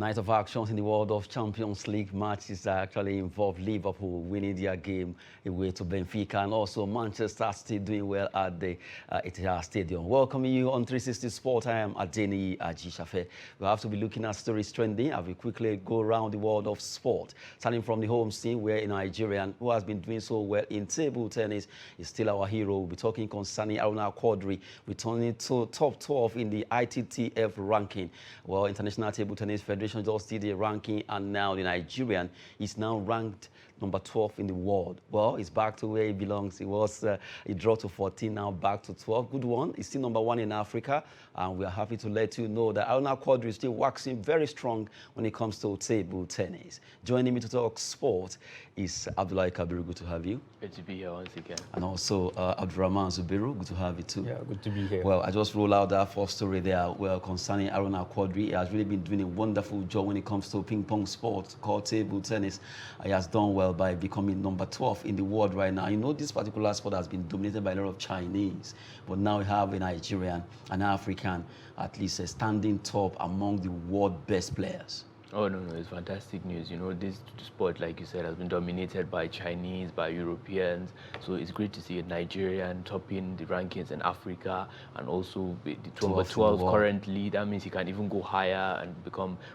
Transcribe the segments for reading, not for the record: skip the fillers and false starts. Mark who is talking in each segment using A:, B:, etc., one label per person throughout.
A: night of actions in the world of Champions League matches that actually involve Liverpool winning their game away to Benfica, and also Manchester City doing well at the Etihad Stadium. Welcoming you on 360 Sport, I am Adeni Ajishafe. We have to be looking at stories trending as we quickly go around the world of sport. Starting from the home scene, where a Nigerian who has been doing so well in table tennis is still our hero. We'll be talking concerning Aruna Quadri returning to top 12 in the ITTF ranking. Well, International Table Tennis Federation just did a ranking, and now the Nigerian is now ranked number 12 in the world. Well, it's back to where he belongs. It was a draw to 14, now back to 12. Good one. He's still number 1 in Africa, and we are happy to let you know that Aruna Quadri is still waxing very strong when it comes to table tennis. Joining me to talk sport is Abdullahi Kabiru. Good to have you.
B: Good to be here once again.
A: And also Abdurrahman Zubiru. Good to have you too.
C: Yeah, good to be here.
A: Well, I just rolled out that first story there. Well, concerning Aruna Quadri, he has really been doing a wonderful job when it comes to ping pong sport called table tennis. He has done well by becoming number 12 in the world right now. You know, this particular sport has been dominated by a lot of Chinese, but now we have a Nigerian, an African, at least standing top among the world best players.
B: Oh, no, it's fantastic news. You know, this sport, like you said, has been dominated by Chinese, by Europeans. So it's great to see a Nigerian topping the rankings in Africa, and also the number 12 currently. That means he can even go higher and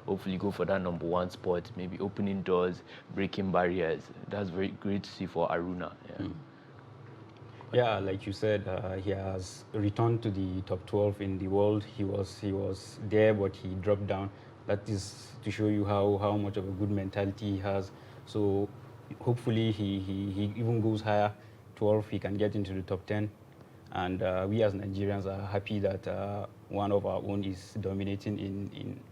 B: hopefully go for that number 1 spot, maybe opening doors, breaking barriers. That's very great to see for Aruna. Yeah.
C: Yeah, like you said, he has returned to the top 12 in the world. He was there, but he dropped down. That is to show you how much of a good mentality he has. So hopefully he even goes higher, 12, he can get into the top 10. And we as Nigerians are happy that one of our own is dominating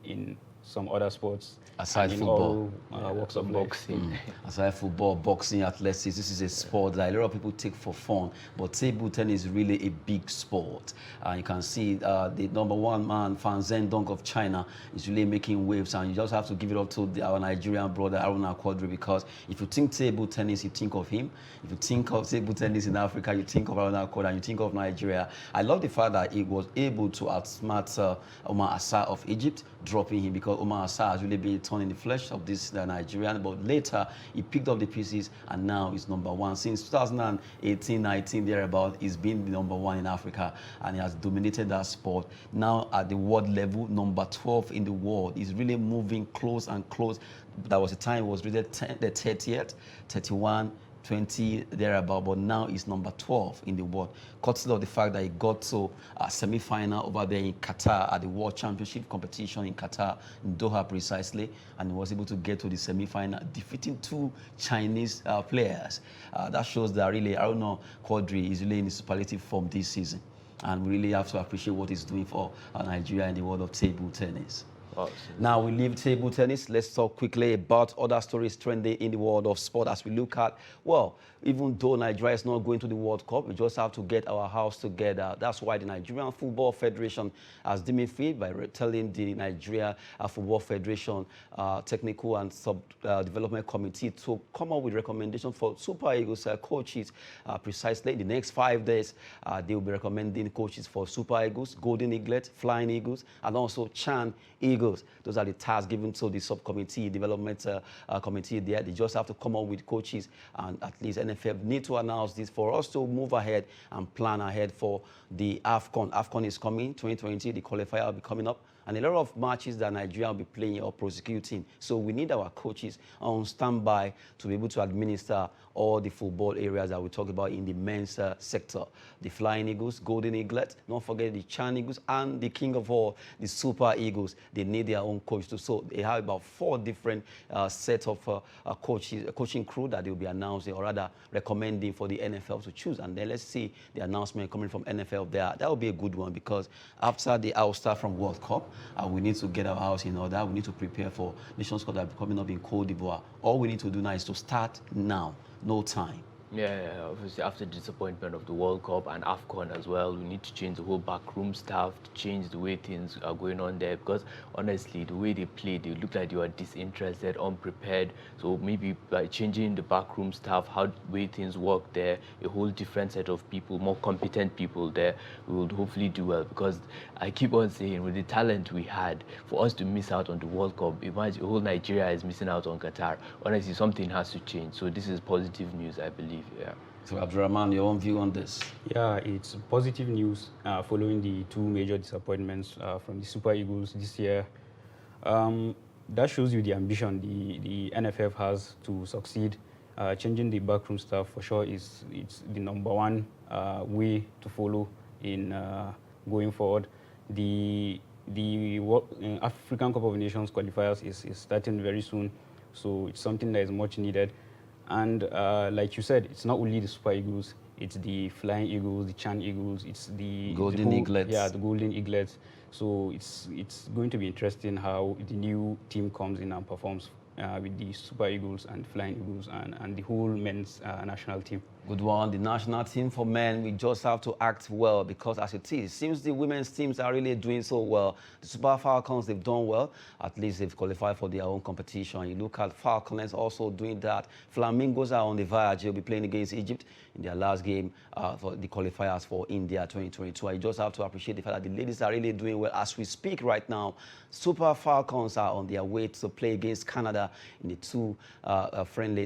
C: in some other sports.
A: Aside football,
C: all, walks of
B: boxing.
A: Aside football, boxing, athletics, this is a sport that a lot of people take for fun. But table tennis is really a big sport. You can see the number 1 man, Fan Zhendong of China, is really making waves. And you just have to give it up to our Nigerian brother, Aruna Quadri, because if you think table tennis, you think of him. If you think of table tennis in Africa, you think of Aruna Quadri, and you think of Nigeria. I love the fact that he was able to outsmart Omar Assar of Egypt, dropping him, because Omar Assar has really been torn in the flesh of this Nigerian, but later he picked up the pieces and now he's number 1. Since 2018-19 thereabout, he's been the number 1 in Africa, and he has dominated that sport. Now at the world level, number 12 in the world. He's really moving close and close. That was the time he was rated the 30th, 31, 20 thereabout, but now he's number 12 in the world, courtesy of the fact that he got to a semi-final over there in Qatar at the World Championship competition in Qatar, in Doha precisely, and he was able to get to the semi-final, defeating 2 Chinese players. That shows that really Aruna Quadri is really in superlative form this season, and we really have to appreciate what he's doing for Nigeria in the world of table tennis. Now we leave table tennis. Let's talk quickly about other stories trending in the world of sport as we look at, well, even though Nigeria is not going to the World Cup, we just have to get our house together. That's why the Nigerian Football Federation has deemed it fit by telling the Nigeria Football Federation Technical and Development Committee to come up with recommendations for Super Eagles coaches. Precisely in the next 5 days, they will be recommending coaches for Super Eagles, Golden Eaglet, Flying Eagles, and also Chan Eagles. Those are the tasks given to the subcommittee, development committee there. They just have to come up with coaches, and at least NFF need to announce this for us to move ahead and plan ahead for the AFCON. AFCON is coming, 2020, the qualifier will be coming up, and a lot of matches that Nigeria will be playing or prosecuting. So we need our coaches on standby to be able to administer all the football areas that we talk about in the men's sector. The Flying Eagles, Golden Eaglet, don't forget the Chan Eagles, and the king of all, the Super Eagles. They need their own coach too. So they have about 4 different sets of coaching crew that they will be announcing, or rather recommending for the NFL to choose. And then let's see the announcement coming from NFL there. That will be a good one, because after the ouster from World Cup, we need to get our house in order. We need to prepare for Nations Cup that will be coming up in Cote d'Ivoire. All we need to do now is to start now. No time.
B: Yeah, obviously after the disappointment of the World Cup and AFCON as well, we need to change the whole backroom staff, to change the way things are going on there, because honestly, the way they played, they looked like they were disinterested, unprepared. So maybe by changing the backroom staff, how the way things work there, a whole different set of people, more competent people there, we will hopefully do well. Because I keep on saying, with the talent we had, for us to miss out on the World Cup, imagine the whole Nigeria is missing out on Qatar. Honestly, something has to change. So this is positive news, I believe. Yeah.
A: So Abdurrahman, your own view on this?
C: Yeah, it's positive news following the two major disappointments from the Super Eagles this year. That shows you the ambition the NFF has to succeed. Changing the backroom staff for sure it's the number one way to follow in going forward. The African Cup of Nations qualifiers is starting very soon, so it's something that is much needed. And like you said, it's not only the Super Eagles, it's the Flying Eagles, the Chan Eagles, it's the
A: Golden Eaglets.
C: Yeah, the Golden Eaglets. So it's going to be interesting how the new team comes in and performs with the Super Eagles and Flying Eagles and the whole men's national team.
A: Good one. The national team for men, we just have to act well, because as it is, it seems the women's teams are really doing so well. The Super Falcons, they've done well. At least they've qualified for their own competition. You look at Falcons also doing that. Flamingos are on the verge. They'll be playing against Egypt in their last game for the qualifiers for India 2022. I just have to appreciate the fact that the ladies are really doing well. As we speak right now, Super Falcons are on their way to play against Canada in the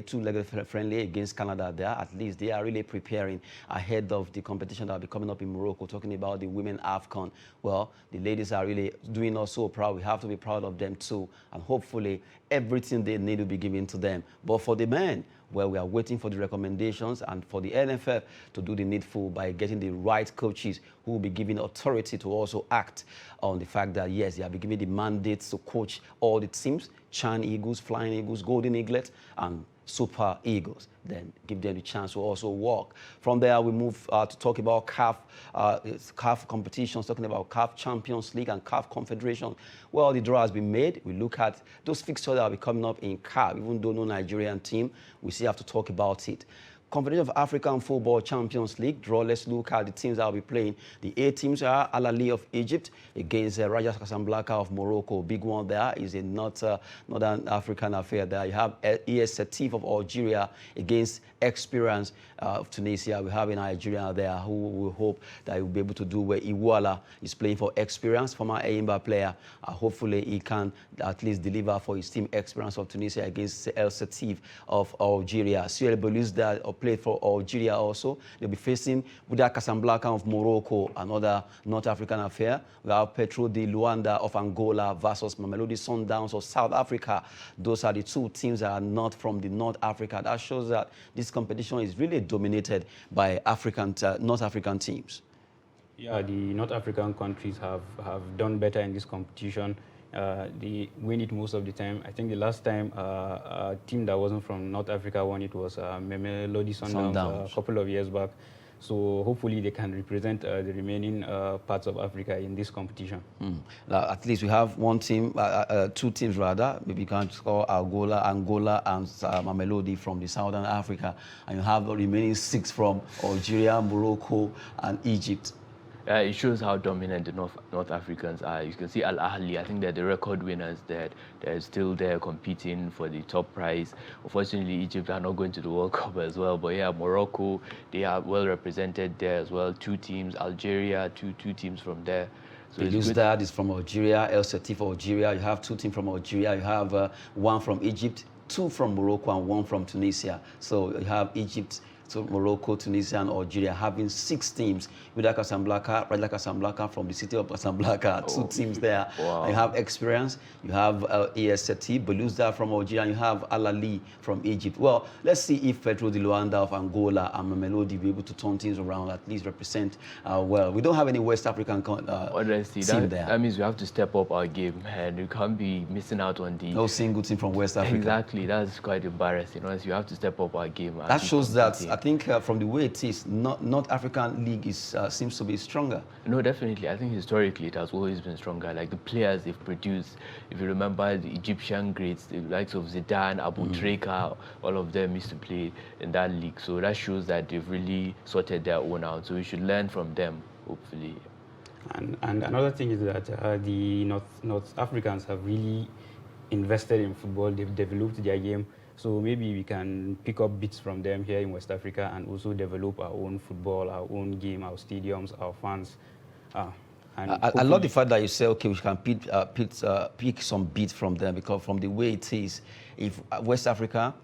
A: two-legged friendly against Canada there. At least they are really preparing ahead of the competition that will be coming up in Morocco, talking about the women AFCON. Well, the ladies are really doing us so proud. We have to be proud of them too. And hopefully everything they need will be given to them. But for the men, well, we are waiting for the recommendations and for the NFF to do the needful by getting the right coaches who will be given authority to also act on the fact that, yes, they have been given the mandates to coach all the teams, Chan Eagles, Flying Eagles, Golden Eaglets, and Super Eagles. Then give them the chance to also walk. From there, we move to talk about CAF competitions, talking about CAF Champions League and CAF Confederation. Well, the draw has been made. We look at those fixtures that will be coming up in CAF, even though no Nigerian team, we still have to talk about it. Confederation of African Football Champions League draw. Let's look at the teams that will be playing. The A teams are Al Ahly of Egypt against Raja Casablanca of Morocco. Big one there is a Northern African affair there. You have ES Setif of Algeria against Experience of Tunisia. We have a Nigerian there who will hope that he will be able to do where Iwala is playing for Experience, former Eimba player. Hopefully he can at least deliver for his team Experience of Tunisia against El Setif of Algeria. Suel Belouizdad played for Algeria also. They'll be facing Wydad Casablanca of Morocco, another North African affair. We have Petro de Luanda of Angola versus Mamelodi Sundowns of South Africa. Those are the two teams that are not from the North Africa. That shows that this competition is really dominated by North African teams.
C: Yeah, the North African countries have done better in this competition. They win it most of the time. I think the last time a team that wasn't from North Africa won it was Mamelodi Sundowns a couple of years back. So hopefully they can represent the remaining parts of Africa in this competition.
A: At least we have one team, two teams rather. Maybe you can call Angola and Mamelodi from the Southern Africa. And you have the remaining 6 from Algeria, Morocco, and Egypt.
B: It shows how dominant the North Africans are. You can see Al Ahly, I think they're the record winners there. They're still there competing for the top prize. Unfortunately, Egypt are not going to the World Cup as well. But yeah, Morocco, they are well represented there as well. 2 teams, Algeria, two teams from there.
A: So Belouizdad is from Algeria, El Setif Algeria. You have 2 teams from Algeria. You have 1 from Egypt, 2 from Morocco, and 1 from Tunisia. So you have Egypt, so Morocco, Tunisia, and Algeria having 6 teams. Wydad Casablanca, Raja Casablanca from the city of Casablanca, 2 teams there.
B: Wow.
A: You have Experience, you have ES Setif, Belouizdad from Algeria, and you have Al Ahly from Egypt. Well, let's see if Petro de Luanda of Angola and Mamelodi will be able to turn things around, at least represent well. We don't have any West African
B: honestly,
A: team there.
B: That means we have to step up our game, and you can't be missing out on
A: no single team from West Africa.
B: Exactly, that's quite embarrassing. Honestly, you have to step up our game.
A: That shows that I think from the way it is, North African League is seems to be stronger.
B: No, definitely. I think historically it has always been stronger. Like the players they've produced, if you remember the Egyptian greats, the likes of Zidane, Abu Trika, all of them used to play in that league. So that shows that they've really sorted their own out. So we should learn from them, hopefully.
C: And another thing is that the North Africans have really invested in football. They've developed their game. So maybe we can pick up bits from them here in West Africa and also develop our own football, our own game, our stadiums, our fans.
A: I love the fact that you say, okay, we can pick some bits from them, because from the way it is, if West Africa,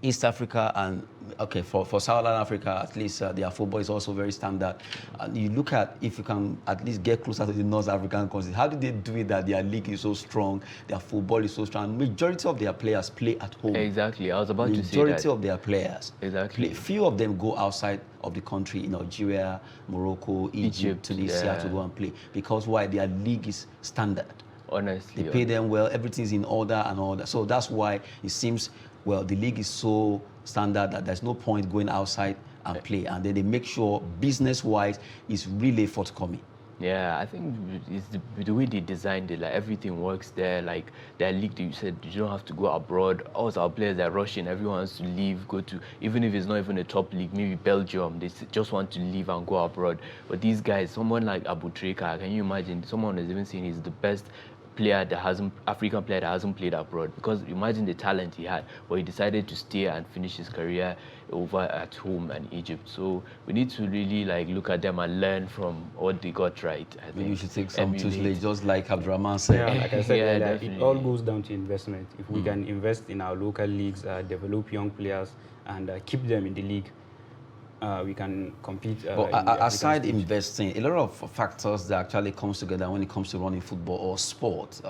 A: East Africa, and okay, for Southern Africa, at least their football is also very standard. And you look at, if you can at least get closer to the North African countries, how did they do it that their league is so strong, their football is so strong? Majority of their players play at home.
B: Exactly, I was about to say that.
A: Majority of their players
B: Exactly.
A: play. Few of them go outside of the country, in Algeria, Morocco, Egypt, Tunisia, to go and play. Because why? Their league is standard.
B: Honestly.
A: They pay them well, everything's in order and all that. So that's why it seems, well, the league is so standard that there's no point going outside and play. And then they make sure business-wise it's really forthcoming.
B: Yeah, I think it's the way they designed it, like everything works there. Like their league, you said you don't have to go abroad. All our players are rushing, everyone wants to leave, go to, even if it's not even a top league, maybe Belgium, they just want to leave and go abroad. But these guys, someone like Abu Trika, can you imagine? Someone is even saying he's the best player that hasn't, African player that hasn't played abroad, because imagine the talent he had, but he decided to stay and finish his career over at home in Egypt. So we need to really like look at them and learn from what they got right. I think
A: Maybe you should take some Tuesday, just like Abdurrahman said.
C: Yeah, like I said,
B: Yeah,
C: it all goes down to investment. If we can invest in our local leagues, develop young players, and keep them in the league, we can compete.
A: But aside investing, a lot of factors that actually comes together when it comes to running football or sport.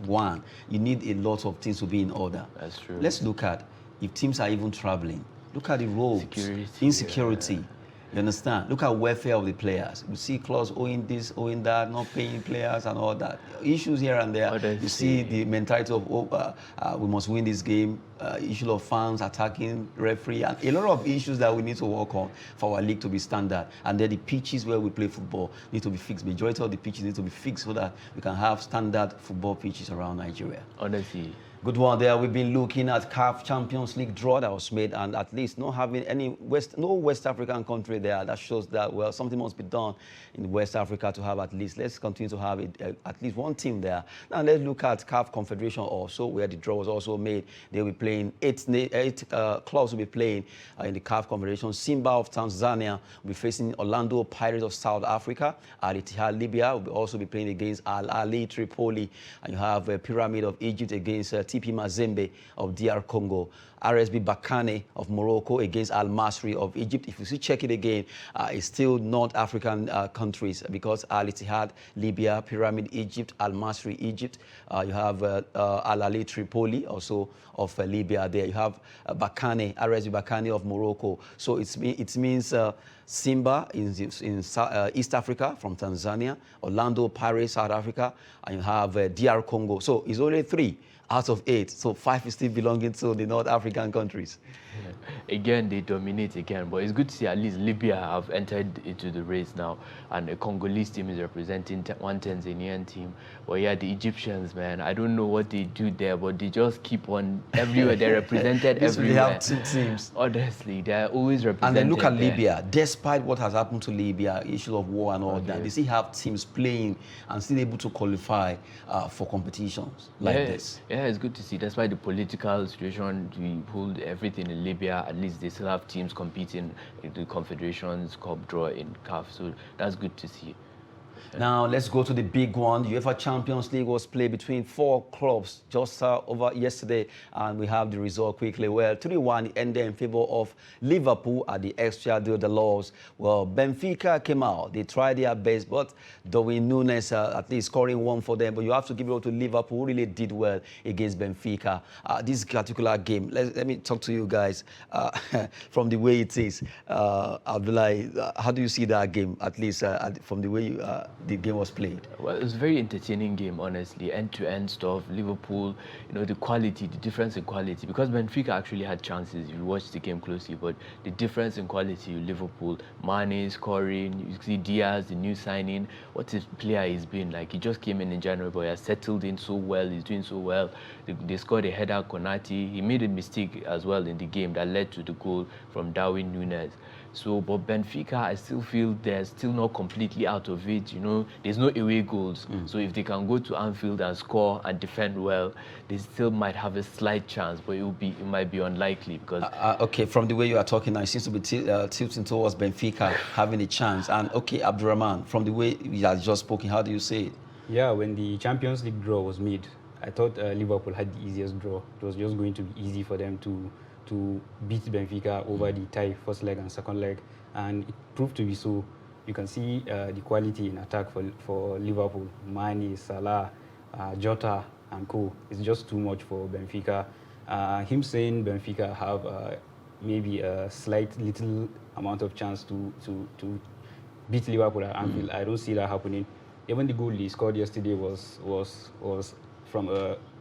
A: One, you need a lot of things to be in order.
B: That's true.
A: Let's look at if teams are even traveling. Look at the roads,
B: Security,
A: insecurity.
B: yeah.
A: You understand? Look at welfare of the players. You see clubs owing this, owing that, not paying players and all that. Issues here and there. You see the mentality of, we must win this game. Issue of fans attacking referee, and a lot of issues that we need to work on for our league to be standard. And then the pitches where we play football need to be fixed. Majority of the pitches need to be fixed so that we can have standard football pitches around Nigeria.
B: Honestly.
A: Good one there. We've been looking at CAF Champions League draw that was made, and at least not having no West African country there. That shows that, well, something must be done in West Africa to have at least, let's continue to have at least one team there. Now let's look at CAF Confederation also, where the draw was also made. They'll be playing, eight clubs will be playing in the CAF Confederation. Simba of Tanzania will be facing Orlando Pirates of South Africa. Al Ittihad Libya will also be playing against Al Ahly Tripoli. And you have Pyramid of Egypt against TP Mazembe of DR Congo. RSB Bakane of Morocco against Al Masry of Egypt. If you see, check it again, it's still North African countries, because Al Ittihad Libya, Pyramid Egypt, Al Masry Egypt. You have Al Ahly Tripoli also of Libya there. You have Bakane, RSB Bakane of Morocco. So it means Simba in East Africa from Tanzania, Orlando Pirates South Africa, and you have DR Congo. So it's only 3 out of 8, so 5 is still belonging to the North African countries.
B: Yeah. Again, they dominate again, but it's good to see at least Libya have entered into the race now, and a Congolese team is representing one Tanzanian team. But yeah, the Egyptians, man, I don't know what they do there, but they just keep on everywhere. They're represented everywhere.
A: They have 2 teams.
B: Honestly, they're always represented.
A: And then look at
B: there.
A: Libya. Despite what has happened to Libya, issue of war and all that, they still have teams playing and still able to qualify for competitions like this.
B: Yeah, it's good to see. Despite the political situation, we pulled everything in Libya. At least they still have teams competing in the Confederations Cup draw in CAF. So that's good to see.
A: Now, let's go to the big one. The UEFA Champions League was played between 4 clubs just over yesterday, and we have the result quickly. Well, 3-1 ended in favor of Liverpool at the Estadio de Luz. Well, Benfica came out. They tried their best, but Darwin Núñez at least scoring 1 for them. But you have to give it up to Liverpool, who really did well against Benfica. This particular game, let me talk to you guys from the way it is. Abdullah, how do you see that game, at least from the way you the game was played?
B: Well, it was a very entertaining game, honestly. End-to-end stuff. Liverpool, the quality, the difference in quality. Because Benfica actually had chances if you watch the game closely, but the difference in quality with Liverpool, Mane scoring, you see Diaz, the new signing, what his player he's been like. He just came in January, but he has settled in so well. He's doing so well. They scored a header, Konate. He made a mistake as well in the game that led to the goal from Darwin Núñez. So, but Benfica, I still feel they're still not completely out of it. There's no away goals. So if they can go to Anfield and score and defend well, they still might have a slight chance, but it might be unlikely because.
A: Okay, from the way you are talking now, it seems to be tilting towards Benfica having a chance. And okay, Abdurrahman, from the way you have just spoken, how do you say it?
C: Yeah, when the Champions League draw was made, I thought Liverpool had the easiest draw. It was just going to be easy for them to beat Benfica over the tie, first leg and second leg, and it proved to be so. You can see the quality in attack for Liverpool. Mane, Salah, Jota, and co. It's just too much for Benfica. Him saying Benfica have maybe a slight little amount of chance to beat Liverpool at Anfield. I don't see that happening. Even the goal he scored yesterday was from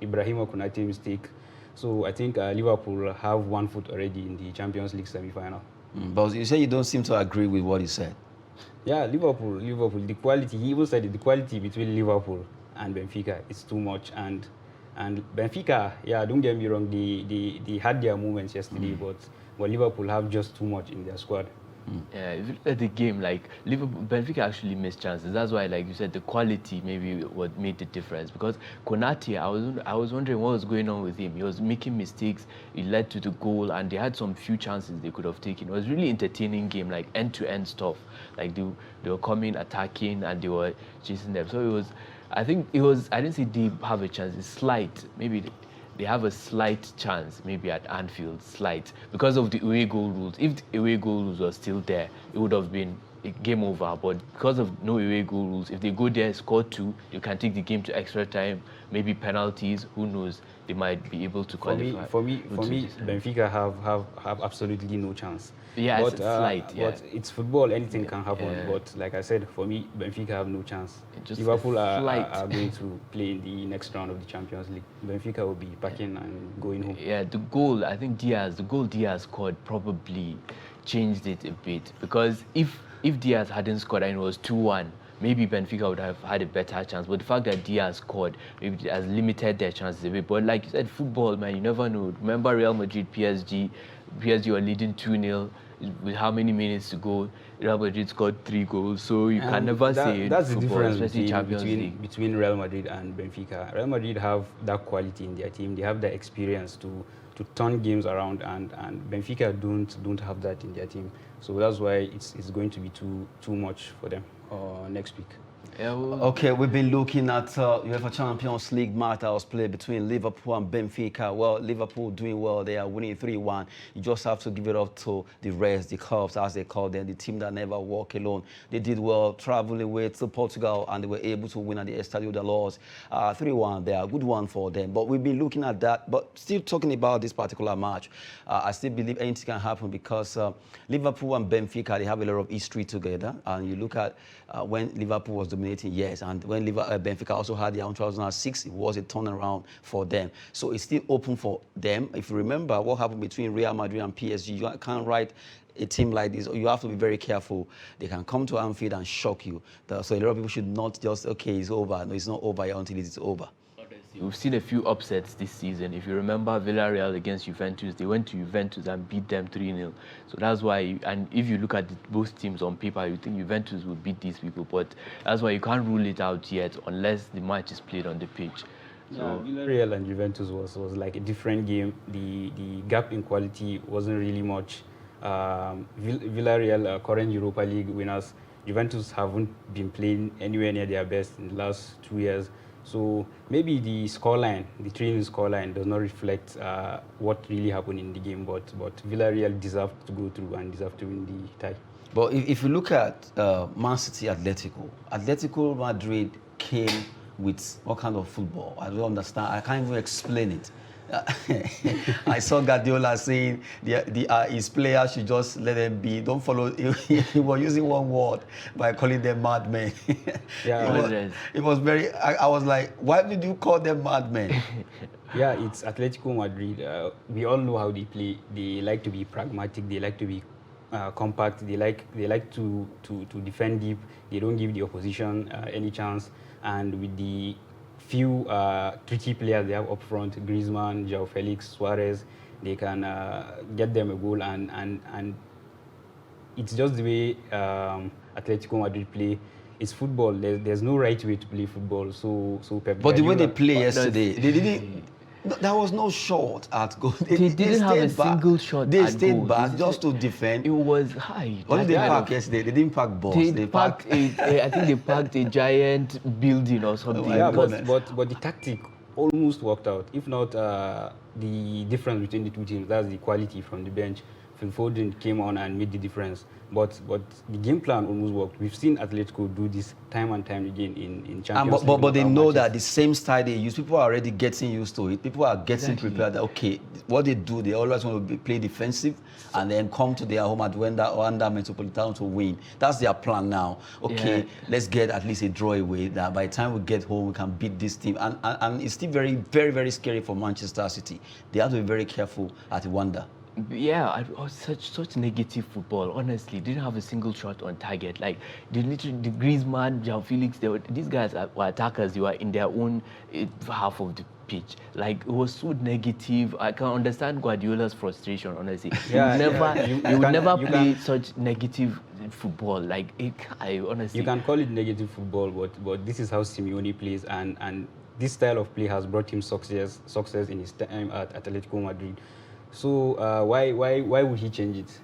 C: Ibrahima Konate mistake. So I think Liverpool have 1 foot already in the Champions League semi-final.
A: But you say you don't seem to agree with what he said.
C: Yeah, Liverpool, the quality, he even said it, the quality between Liverpool and Benfica is too much. And Benfica, yeah, don't get me wrong, they had their moments yesterday, but Liverpool have just too much in their squad.
B: Yeah, if you look at the game, like Benfica actually missed chances. That's why, like you said, the quality maybe what made the difference. Because Konate, I was wondering what was going on with him. He was making mistakes. It led to the goal, and they had some few chances they could have taken. It was really entertaining game, like end-to-end stuff. Like they were coming, attacking, and they were chasing them. So it was. I didn't say they have a chance. It's slight, maybe. They have a slight chance, maybe at Anfield, slight, because of the away goal rules. If the away goal rules were still there, it would have been a game over. But because of no away goal rules, if they go there, score 2, you can take the game to extra time, maybe penalties. Who knows? They might be able to qualify.
C: For me, Benfica have absolutely no chance.
B: Yeah,
C: but,
B: it's slight. Yeah.
C: But it's football; anything can happen. Yeah. But like I said, for me, Benfica have no chance. Liverpool are going to play in the next round of the Champions League. Benfica will be packing and going home.
B: Yeah, the goal, I think the goal Diaz scored probably changed it a bit, because if Diaz hadn't scored and it was 2-1, maybe Benfica would have had a better chance. But the fact that Diaz scored, maybe it has limited their chances a bit. But like you said, football, man, you never know. Remember Real Madrid, PSG were leading 2-0 with how many minutes to go. Real Madrid scored 3 goals, so you can never say
C: that's
B: football,
C: the difference
B: especially Champions League.
C: between Real Madrid and Benfica. Real Madrid have that quality in their team. They have the experience to turn games around, and Benfica don't have that in their team. So that's why it's going to be too much for them next week.
B: Yeah,
A: Okay, we've been looking at UEFA Champions League match that was played between Liverpool and Benfica. Well, Liverpool doing well. They are winning 3-1. You just have to give it up to the rest, the Cubs, as they call them, the team that never walk alone. They did well, traveling away to Portugal, and they were able to win at the Estadio da Luz. 3-1, they are a good one for them. But we've been looking at that. But still talking about this particular match, I still believe anything can happen because Liverpool and Benfica, they have a lot of history together. And you look at when Liverpool was dominating, yes, and when Benfica also had their own 2006, it was a turnaround for them. So it's still open for them. If you remember what happened between Real Madrid and PSG, you can't write a team like this. You have to be very careful. They can come to Anfield and shock you. So a lot of people should not just, okay, it's over. No, it's not over until it's over.
B: We've seen a few upsets this season. If you remember Villarreal against Juventus, they went to Juventus and beat them 3-0. So that's why, and if you look at both teams on paper, you think Juventus will beat these people, but that's why you can't rule it out yet unless the match is played on the pitch. So
C: Villarreal and Juventus was like a different game. The gap in quality wasn't really much. Villarreal, current Europa League winners, Juventus haven't been playing anywhere near their best in the last 2 years. So maybe the scoreline, the training scoreline, does not reflect what really happened in the game. But Villarreal deserved to go through and deserved to win the tie.
A: But if you look at Man City Atletico Madrid came with what kind of football? I don't understand. I can't even explain it. I saw Guardiola saying his players should just let them be. Don't follow. He was using one word by calling them madmen.
C: Yeah,
A: it was very. I was like, why did you call them madmen?
C: yeah, it's Atletico Madrid. We all know how they play. They like to be pragmatic. They like to be compact. They like to defend deep. They don't give the opposition any chance. And with the few tricky players they have up front, Griezmann, João Felix, Suarez, they can get them a goal. And it's just the way Atletico Madrid play. It's football. There's no right way to play football. So Pep
A: But the way they
C: Guardiola-
A: play yesterday, they didn't. No, there was no shot at goal.
B: They didn't have a
A: stayed back.
B: single shot
A: They
B: at
A: stayed
B: goal.
A: back
B: This
A: just
B: is-
A: to defend.
B: It was high.
A: What did
B: That
A: they
B: kind
A: park
B: of-
A: yesterday? They didn't park balls.
B: They parked I think they parked a giant building or something.
A: my
C: Yeah,
A: goodness.
C: but the tactic almost worked out. If not, the difference between the two teams, that's the quality from the bench. Phil Foden came on and made the difference. But the game plan almost worked. We've seen Atletico do this time and time again in Champions League.
A: But they
C: knockout
A: know
C: matches.
A: that the same style they use, people are already getting used to it. People are getting
B: Exactly.
A: prepared that, okay, what they do, they always want to play defensive and then come to their home at Wanda Metropolitano to win. That's their plan now. Okay,
B: Yeah.
A: let's get at least a draw away. That by the time we get home, we can beat this team. And it's still very, very, very scary for Manchester City. They have to be very careful at Wanda.
B: Yeah, it was such negative football. Honestly, didn't have a single shot on target. Like the Griezmann, João Felix, these guys were attackers. They were in their own half of the pitch. Like it was so negative. I can understand Guardiola's frustration. Honestly,
C: Yeah,
B: he would never,
C: yeah.
B: he would never
C: You
B: play
C: can-
B: such negative football. Like I honestly.
C: You can call it negative football, but this is how Simeone plays, and this style of play has brought him success in his time at Atletico Madrid. So why would he change it?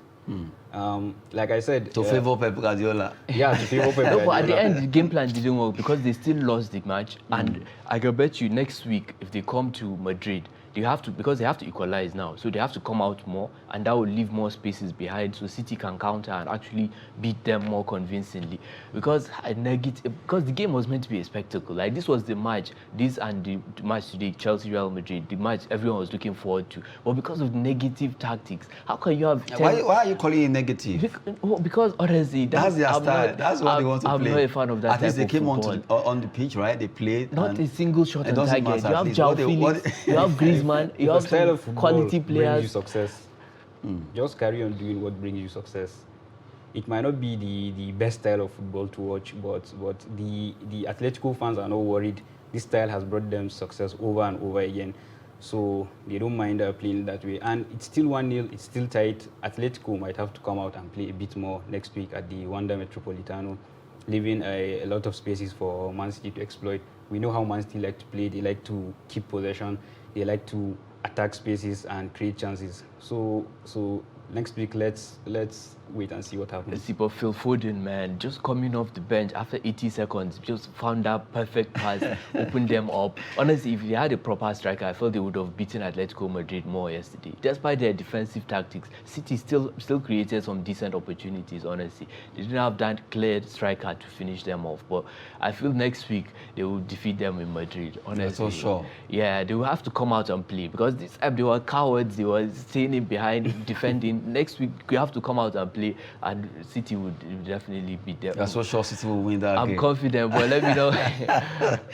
C: Like I said,
A: To favor Pep Guardiola.
C: yeah, to favor Pep
B: No, but at the
C: Guardiola.
B: end, the game plan didn't work because they still lost the match. And I can bet you next week, if they come to Madrid, they have to, because they have to equalize now. So they have to come out more, and that will leave more spaces behind so City can counter and actually beat them more convincingly. Because the game was meant to be a spectacle. Like this was the match, this and the match today, Chelsea Real Madrid, the match everyone was looking forward to. But because of negative tactics, how can you have 10
A: Why are you calling it negative?
B: because honestly,
A: That's their
B: I'm
A: style.
B: Not,
A: That's what they want to
B: I'm
A: play.
B: not a fan of that
A: At least they
B: type of
A: came
B: football.
A: on the pitch, right? They played.
B: Not
A: and
B: a single shot
A: it
B: on
A: doesn't
B: target.
A: matter,
B: You
A: at
B: have
A: least.
B: João
A: What they-
B: Felix,
A: what-
B: you have Griezmann, you
C: If a
B: have
C: style
B: some
C: of football
B: quality
C: brings you
B: players.
C: success, just carry on doing what brings you success. It might not be the best style of football to watch, but the Atletico fans are not worried. This style has brought them success over and over again, so they don't mind playing that way. And it's still 1-0. It's still tight. Atletico might have to come out and play a bit more next week at the Wanda Metropolitano, leaving a lot of spaces for Man City to exploit. We know how Man City like to play. They like to keep possession. They like to attack spaces and create chances. So next week, let's wait and see what happens.
B: See, but Phil Foden, man, just coming off the bench after 80 seconds, just found that perfect pass, opened them up. Honestly, if they had a proper striker, I felt they would have beaten Atletico Madrid more yesterday. Despite their defensive tactics, City still created some decent opportunities, honestly. They didn't have that clear striker to finish them off, but I feel next week they will defeat them in Madrid, honestly.
A: so sure.
B: Yeah, they will have to come out and play because this time they were cowards, they were staying in behind, defending. Next week, we have to come out and play, and City would definitely beat them.
A: You're so sure City will win that game.
B: I'm confident, but let me know.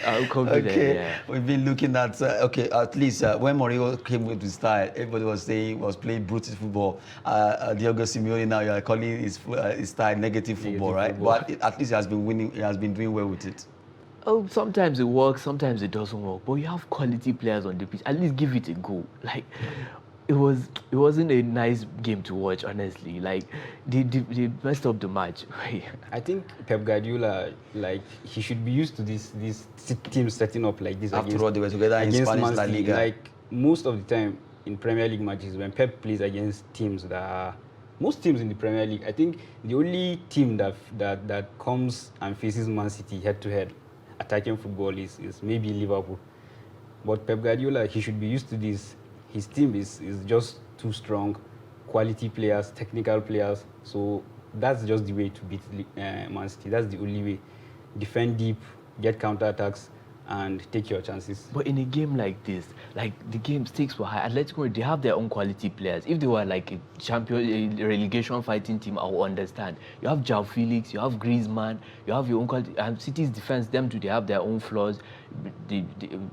B: I'm confident,
A: Okay,
B: yeah.
A: we've been looking at at least when Mourinho came with his style, everybody was saying was playing brutal football. Diego Simeone now you are calling his style negative football, right?
C: football.
A: But at least he has been winning. He has been doing well with it.
B: Oh, sometimes it works, sometimes it doesn't work. But you have quality players on the pitch. At least give it a go. Like it wasn't a nice game to watch, honestly. Like they messed up the match.
C: I think Pep Guardiola, like, he should be used to this team setting up like this.
A: After all, they were together in
C: against
A: Spanish
C: Man
A: La
C: City.
A: Liga.
C: Like most of the time in Premier League matches, when Pep plays against teams that are, most teams in the Premier League, I think the only team that comes and faces Man City head to head attacking football is maybe Liverpool. But Pep Guardiola, he should be used to this. His team is just too strong, quality players, technical players. So that's just the way to beat Man City. That's the only way. Defend deep, get counter attacks, and take your chances.
B: But in a game like this, like the game stakes were high. Atletico, they have their own quality players. If they were like a champion, a relegation fighting team, I would understand. You have João Felix, you have Griezmann, you have your own quality. And City's defense, them too, they have their own flaws.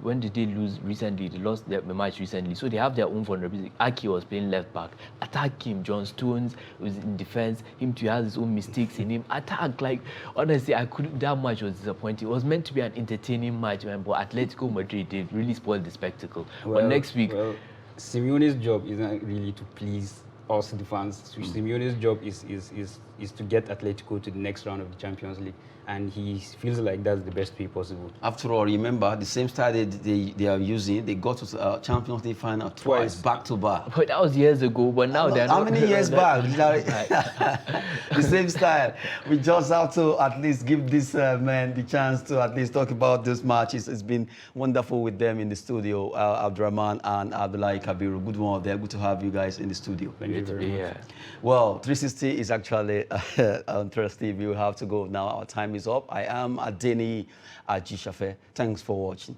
B: When did they lose recently? They lost the match recently, so they have their own vulnerability. Aki was playing left back. Attack him. John Stones was in defense. Him too has his own mistakes in him. Attack, like honestly, I couldn't. That match was disappointing. It was meant to be an entertaining match, man, but Atletico Madrid, they really spoiled the spectacle. But next week,
C: Simeone's job isn't really to please us, the fans. Simeone's job is to get Atletico to the next round of the Champions League, and he feels like that's the best way possible.
A: After all, remember the same style they are using. They got to Champions League final twice, back to back.
B: but that was years ago. But now they're
A: how
B: not.
A: many years back? The same style. We just have to at least give this man the chance to at least talk about this match. It's been wonderful with them in the studio, Abdurrahman and Abdullahi Kabiru. Good one there. Good to have you guys in the studio.
C: Thank you very much.
A: Well, 360 is actually interesting. We will have to go now. Our time is up. I am Adeni Ajishafe. Thanks for watching.